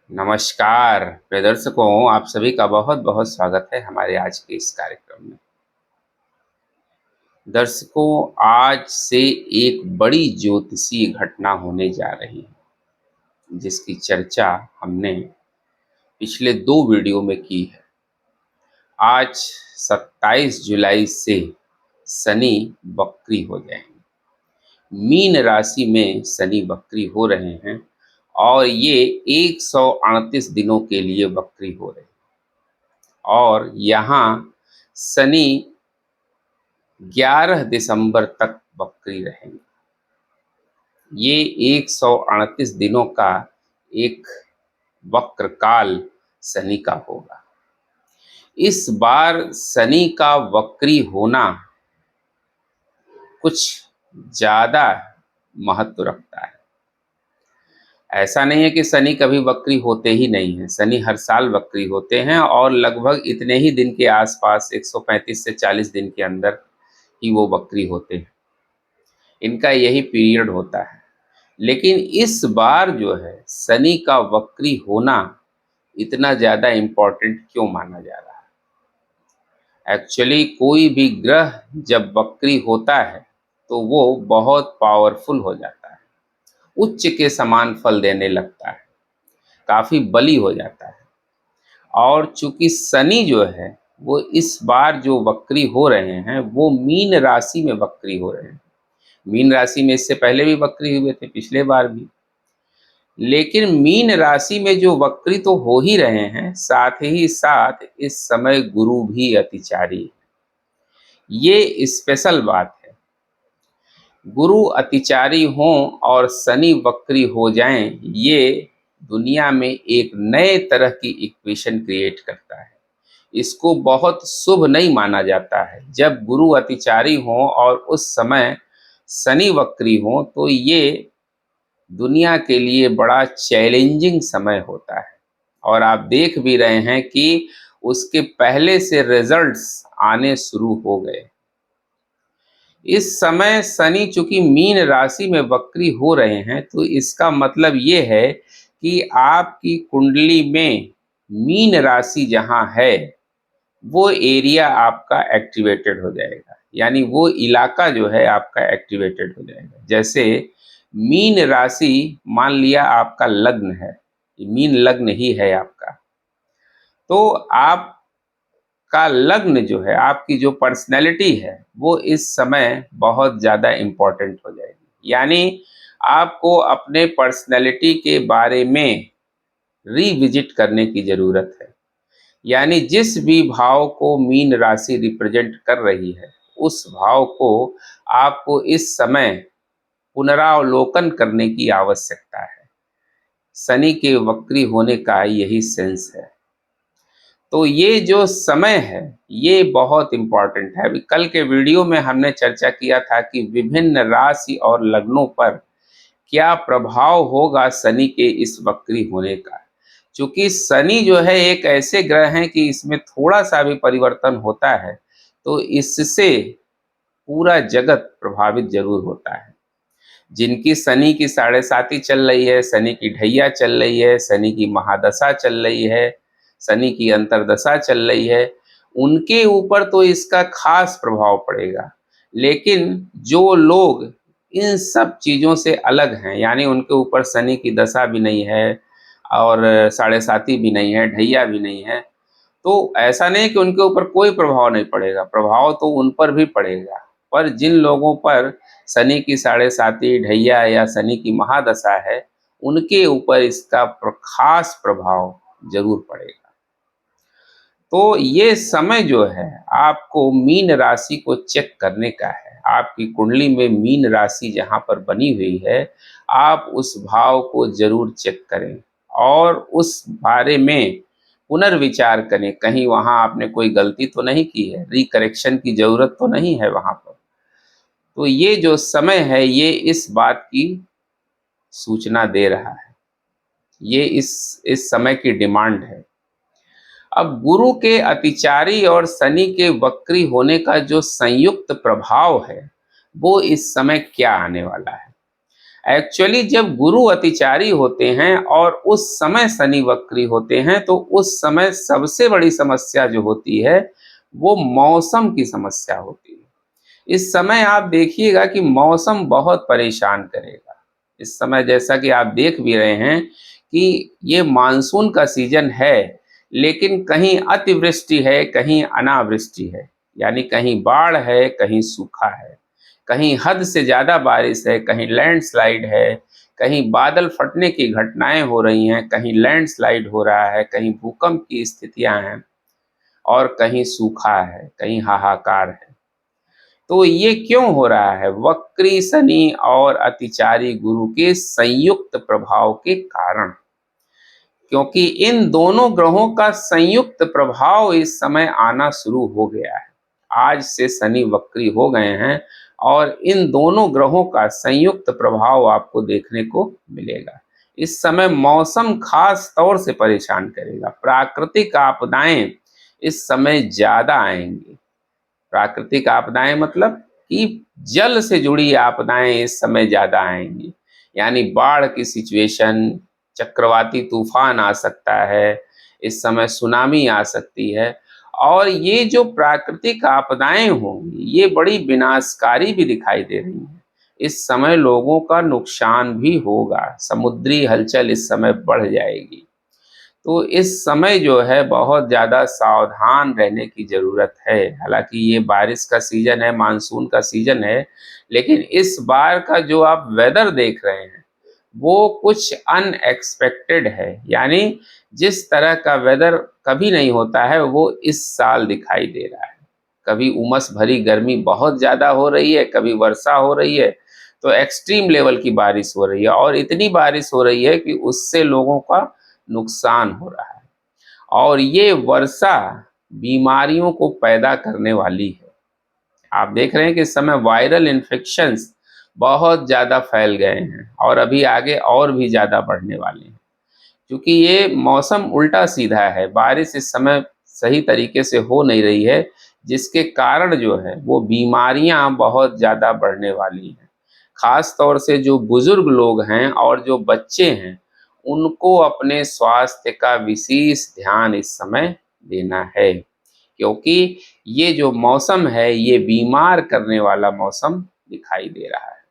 नमस्कार प्रिय दर्शकों, आप सभी का बहुत बहुत स्वागत है हमारे आज के इस कार्यक्रम में। दर्शकों, आज से एक बड़ी ज्योतिषीय घटना होने जा रही है, जिसकी चर्चा हमने पिछले 2 वीडियो में की है। आज 27 जुलाई से शनि वक्री हो जाएंगे। मीन राशि में शनि वक्री हो रहे हैं और ये 138 दिनों के लिए वक्री हो रहे हैं। और यहाँ शनि 11 दिसंबर तक वक्री रहेंगे। ये 138 दिनों का एक वक्र काल शनि का होगा। इस बार शनि का वक्री होना कुछ ज़्यादा महत्व रखता है। ऐसा नहीं है कि शनि कभी वक्री होते ही नहीं हैं। शनि हर साल वक्री होते हैं और लगभग इतने ही दिन के आसपास 135 से 40 दिन के अंदर ही वो वक्री होते हैं। इनका यही पीरियड होता है। लेकिन इस बार जो है शनि का वक्री होना इतना ज़्यादा इम्पोर्टेंट क्यों माना जा रहा है? एक्चुअली कोई भी ग्रह जब वक्री होता है तो वो बहुत पावरफुल हो जाता है, उच्च के समान फल देने लगता है, काफ़ी बली हो जाता है। और चूंकि शनि जो है वो इस बार जो वक्री हो रहे हैं वो मीन राशि में वक्री हो रहे हैं। मीन राशि में इससे पहले भी वक्री हुए थे, पिछले बार भी। लेकिन मीन राशि में जो वक्री तो हो ही रहे हैं, साथ ही साथ इस समय गुरु भी अतिचारी है। ये स्पेशल बात है। गुरु अतिचारी हों और शनि वक्री हो जाएं, ये दुनिया में एक नए तरह की इक्वेशन क्रिएट करता है। इसको बहुत शुभ नहीं माना जाता है। जब गुरु अतिचारी हों और उस समय शनि वक्री हों तो ये दुनिया के लिए बड़ा चैलेंजिंग समय होता है। और आप देख भी रहे हैं कि उसके पहले से रिजल्ट्स आने शुरू हो गए। इस समय शनि चूंकि मीन राशि में वक्री हो रहे हैं तो इसका मतलब ये है कि आपकी कुंडली में मीन राशि जहाँ है वो एरिया आपका एक्टिवेटेड हो जाएगा, यानी वो इलाका जो है आपका एक्टिवेटेड हो जाएगा। जैसे मीन राशि मान लिया आपका लग्न है, मीन लग्न ही है आपका, तो आपका लग्न जो है, आपकी जो पर्सनैलिटी है वो इस समय बहुत ज़्यादा इम्पोर्टेंट हो जाएगी। यानी आपको अपने पर्सनैलिटी के बारे में रिविजिट करने की ज़रूरत है। यानी जिस भी भाव को मीन राशि रिप्रेजेंट कर रही है उस भाव को आपको इस समय पुनरावलोकन करने की आवश्यकता है। शनि के वक्री होने का यही सेंस है। तो ये जो समय है ये बहुत इम्पॉर्टेंट है। अभी कल के वीडियो में हमने चर्चा किया था कि विभिन्न राशि और लग्नों पर क्या प्रभाव होगा शनि के इस वक्री होने का। चूंकि शनि जो है एक ऐसे ग्रह हैं कि इसमें थोड़ा सा भी परिवर्तन होता है तो इससे पूरा जगत प्रभावित जरूर होता है। जिनकी शनि की 7.5 चल रही है, शनि की ढैया चल रही है, शनि की महादशा चल रही है, शनि की अंतरदशा चल रही है, उनके ऊपर तो इसका खास प्रभाव पड़ेगा। लेकिन जो लोग इन सब चीज़ों से अलग हैं, यानी उनके ऊपर शनि की दशा भी नहीं है और 7.5 भी नहीं है, ढैया भी नहीं है, तो ऐसा नहीं कि उनके ऊपर कोई प्रभाव नहीं पड़ेगा, प्रभाव तो उन पर भी पड़ेगा। पर जिन लोगों पर शनि की 7.5 ढैया या शनि की महादशा है उनके ऊपर इसका खास प्रभाव जरूर पड़ेगा। तो ये समय जो है आपको मीन राशि को चेक करने का है। आपकी कुंडली में मीन राशि जहाँ पर बनी हुई है आप उस भाव को जरूर चेक करें और उस बारे में पुनर्विचार करें। कहीं वहाँ आपने कोई गलती तो नहीं की है, रिकरेक्शन की जरूरत तो नहीं है वहाँ पर। तो ये जो समय है ये इस बात की सूचना दे रहा है, ये इस समय की डिमांड है। अब गुरु के अतिचारी और शनि के वक्री होने का जो संयुक्त प्रभाव है वो इस समय क्या आने वाला है। एक्चुअली जब गुरु अतिचारी होते हैं और उस समय शनि वक्री होते हैं तो उस समय सबसे बड़ी समस्या जो होती है वो मौसम की समस्या होती है। इस समय आप देखिएगा कि मौसम बहुत परेशान करेगा। इस समय जैसा कि आप देख भी रहे हैं कि ये मानसून का सीजन है, लेकिन कहीं अतिवृष्टि है, कहीं अनावृष्टि है, यानी कहीं बाढ़ है, कहीं सूखा है, कहीं हद से ज़्यादा बारिश है, कहीं लैंडस्लाइड है, कहीं बादल फटने की घटनाएं हो रही हैं, कहीं लैंडस्लाइड हो रहा है, कहीं भूकंप की स्थितियां हैं और कहीं सूखा है, कहीं हाहाकार है। तो ये क्यों हो रहा है? वक्री शनि और अतिचारी गुरु के संयुक्त प्रभाव के कारण, क्योंकि इन दोनों ग्रहों का संयुक्त प्रभाव इस समय आना शुरू हो गया है। आज से शनि वक्री हो गए हैं और इन दोनों ग्रहों का संयुक्त प्रभाव आपको देखने को मिलेगा। इस समय मौसम खास तौर से परेशान करेगा। प्राकृतिक आपदाएं इस समय ज्यादा आएंगी। प्राकृतिक आपदाएं मतलब कि जल से जुड़ी आपदाएं इस समय ज्यादा आएंगी, यानी बाढ़ की सिचुएशन, चक्रवाती तूफान आ सकता है, इस समय सुनामी आ सकती है। और ये जो प्राकृतिक आपदाएं होंगी ये बड़ी विनाशकारी भी दिखाई दे रही हैं। इस समय लोगों का नुकसान भी होगा, समुद्री हलचल इस समय बढ़ जाएगी। तो इस समय जो है बहुत ज़्यादा सावधान रहने की ज़रूरत है। हालांकि ये बारिश का सीज़न है, मानसून का सीज़न है, लेकिन इस बार का जो आप वेदर देख रहे हैं वो कुछ अनएक्सपेक्टेड है। यानी जिस तरह का वेदर कभी नहीं होता है वो इस साल दिखाई दे रहा है। कभी उमस भरी गर्मी बहुत ज़्यादा हो रही है, कभी वर्षा हो रही है, तो एक्सट्रीम लेवल की बारिश हो रही है और इतनी बारिश हो रही है कि उससे लोगों का नुकसान हो रहा है। और ये वर्षा बीमारियों को पैदा करने वाली है। आप देख रहे हैं कि इस समय वायरल इन्फेक्शंस बहुत ज़्यादा फैल गए हैं और अभी आगे और भी ज़्यादा बढ़ने वाले हैं, क्योंकि ये मौसम उल्टा सीधा है। बारिश इस समय सही तरीके से हो नहीं रही है, जिसके कारण जो है वो बीमारियां बहुत ज़्यादा बढ़ने वाली हैं। खास तौर से जो बुजुर्ग लोग हैं और जो बच्चे हैं उनको अपने स्वास्थ्य का विशेष ध्यान इस समय देना है, क्योंकि ये जो मौसम है ये बीमार करने वाला मौसम दिखाई दे रहा है।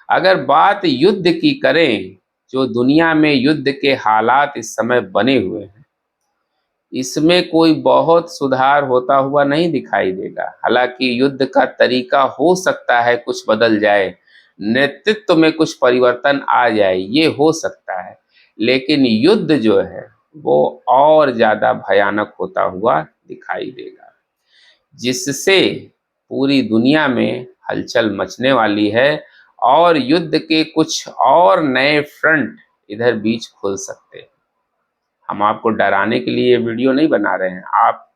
अगर बात युद्ध की करें, जो दुनिया में युद्ध के हालात इस समय बने हुए हैं, इसमें कोई बहुत सुधार होता हुआ नहीं दिखाई देगा। हालांकि युद्ध का तरीका हो सकता है कुछ बदल जाए, नेतृत्व में कुछ परिवर्तन आ जाए, ये हो सकता है, लेकिन युद्ध जो है वो और ज़्यादा भयानक होता हुआ दिखाई देगा, जिससे पूरी दुनिया में हलचल मचने वाली है और युद्ध के कुछ और नए फ्रंट इधर बीच खुल सकते हैं। हम आपको डराने के लिए ये वीडियो नहीं बना रहे हैं। आप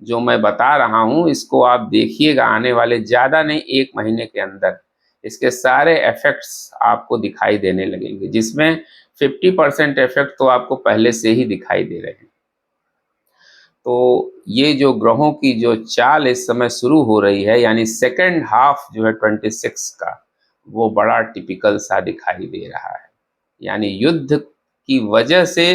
जो मैं बता रहा हूँ इसको आप देखिएगा, आने वाले ज़्यादा नहीं 1 महीने के अंदर इसके सारे इफेक्ट्स आपको दिखाई देने लगेंगे, जिसमें 50% इफेक्ट तो आपको पहले से ही दिखाई दे रहे हैं। तो ये जो ग्रहों की जो चाल इस समय शुरू हो रही है, यानी सेकेंड हाफ जो है 26 का, वो बड़ा टिपिकल सा दिखाई दे रहा है। यानी युद्ध की वजह से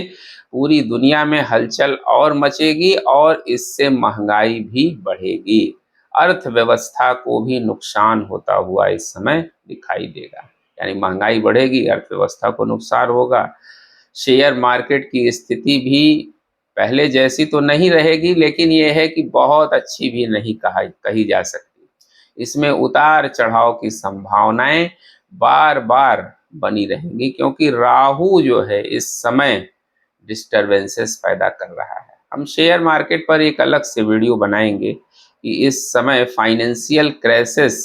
पूरी दुनिया में हलचल और मचेगी और इससे महंगाई भी बढ़ेगी। अर्थव्यवस्था को भी नुकसान होता हुआ इस समय दिखाई देगा। यानी महंगाई बढ़ेगी, अर्थव्यवस्था को नुकसान होगा। शेयर मार्केट की स्थिति भी पहले जैसी तो नहीं रहेगी, लेकिन ये है कि बहुत अच्छी भी नहीं कही जा सकती। इसमें उतार चढ़ाव की संभावनाएं बार बार बनी रहेंगी, क्योंकि राहु जो है इस समय डिस्टरबेंसेस पैदा कर रहा है। हम शेयर मार्केट पर एक अलग से वीडियो बनाएंगे कि इस समय फाइनेंशियल क्राइसिस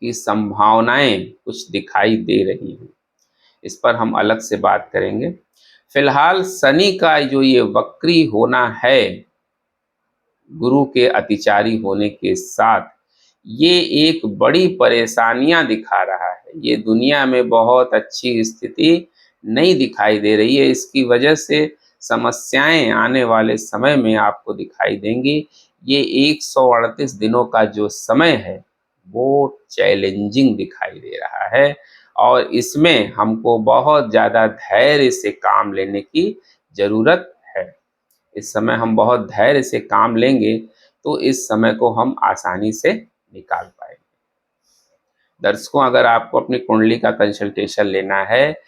की संभावनाएं कुछ दिखाई दे रही हैं, इस पर हम अलग से बात करेंगे। फिलहाल शनि का जो ये वक्री होना है गुरु के अतिचारी होने के साथ, ये एक बड़ी परेशानियां दिखा रहा है। ये दुनिया में बहुत अच्छी स्थिति नहीं दिखाई दे रही है। इसकी वजह से समस्याएं आने वाले समय में आपको दिखाई देंगी। ये 138 दिनों का जो समय है वो चैलेंजिंग दिखाई दे रहा है और इसमें हमको बहुत ज़्यादा धैर्य से काम लेने की ज़रूरत है। इस समय हम बहुत धैर्य से काम लेंगे तो इस समय को हम आसानी से निकाल पाएंगे। दर्शकों, अगर आपको अपनी कुंडली का कंसल्टेशन लेना है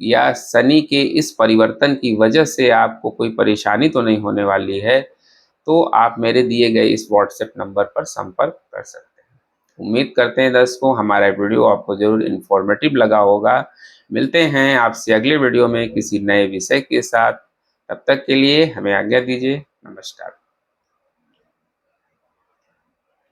या शनि के इस परिवर्तन की वजह से आपको कोई परेशानी तो नहीं होने वाली है, तो आप मेरे दिए गए इस व्हाट्सएप नंबर पर संपर्क कर सकते हैं। उम्मीद करते हैं दर्शकों हमारा वीडियो आपको ज़रूर इन्फॉर्मेटिव लगा होगा। मिलते हैं आपसे अगले वीडियो में किसी नए विषय के साथ। तब तक के लिए हमें आज्ञा दीजिए। नमस्कार।